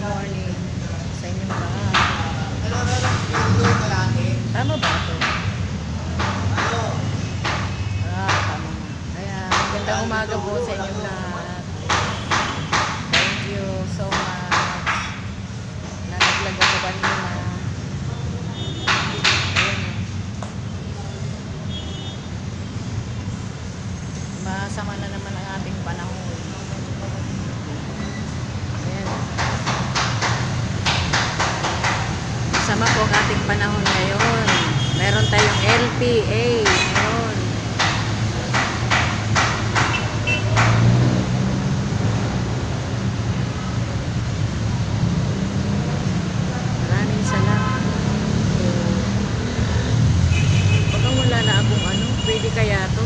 morning sa inyong lahat. Tama ba ito? Tama. Kaya magandang umaga po sa inyong lahat. Thank you so much. Nalaglag ako kanina. Masama na naman ang ating panahon. Ayan. Masama po ang ating panahon ngayon. Meron tayong LPA ngayon. Maraming salamat. Baka wala na akong pwede kaya to?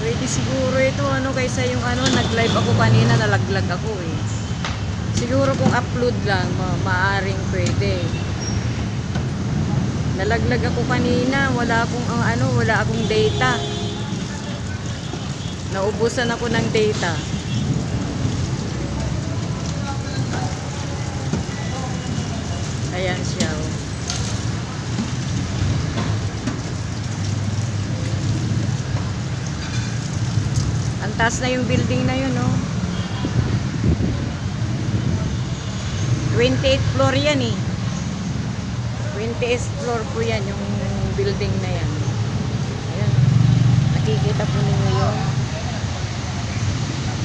Pwede siguro ito kaysa yung nag-live ako kanina, nalaglag ako eh. Siguro kung upload lang, maaring pwede. Nalaglag ako kanina, wala akong data. Naubusan ako ng data. Ayan siya oh. Ang taas na yung building na yun, oh. 28th floor yan, eh. 28th floor po yan, yung building na yan. Ayan. Nakikita po ninyo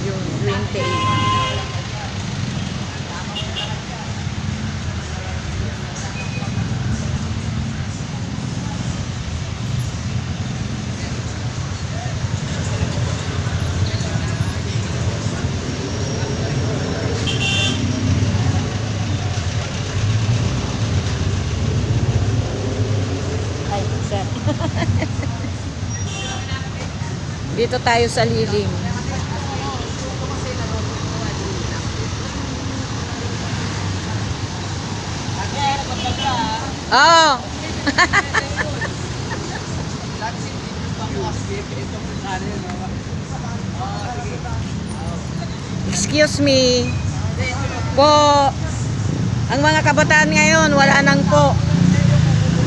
yung 28. Dito tayo sa lilim. Oh. Excuse me. Po. Ang mga kabataan ngayon, wala nang po.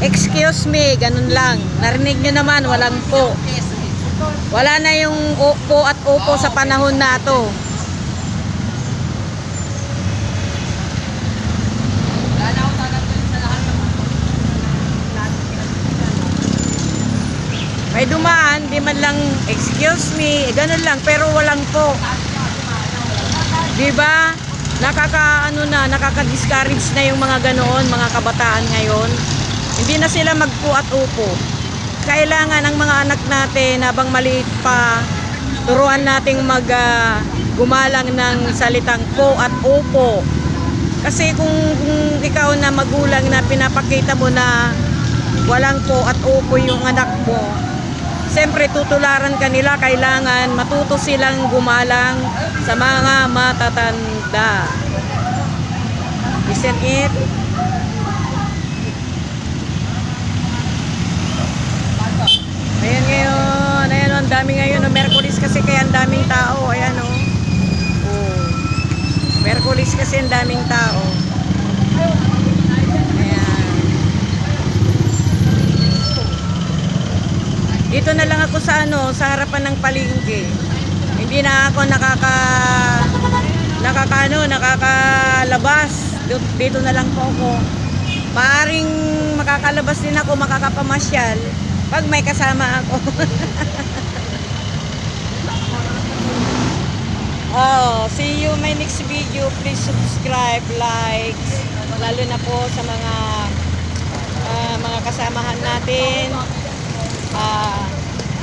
Excuse me, ganun lang. Narinig nyo naman, walang po. Wala na yung po at opo sa panahon na to. May dumaan, di man lang excuse me, ganun lang, pero walang po. Diba? Nakaka-discourage na yung mga ganoon, mga kabataan ngayon. Hindi na sila magpo at upo. Kailangan ang mga anak natin habang maliit pa, turuan nating gumalang ng salitang po at upo. Kasi kung ikaw na magulang na pinapakita mo na walang po at upo yung anak mo, siyempre tutularan ka nila, kailangan matuto silang gumalang sa mga matatanda. Isn't it? Ayan ngayon, ayan ang dami ngayon, Merkulis kasi kaya ang daming tao, ayan oh. Merkulis kasi ang daming tao. Ayan. Dito na lang ako sa sa harapan ng palengke. Hindi na ako nakakalabas. Dito na lang po ako. Maaring makakalabas din ako, makakapamasyal pag may kasama ako. See you my next video. Please subscribe, like, lalo na po sa mga kasamahan natin.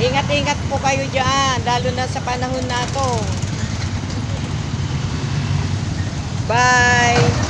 Ingat-ingat po kayo dyan, lalo na sa panahon na to. Bye!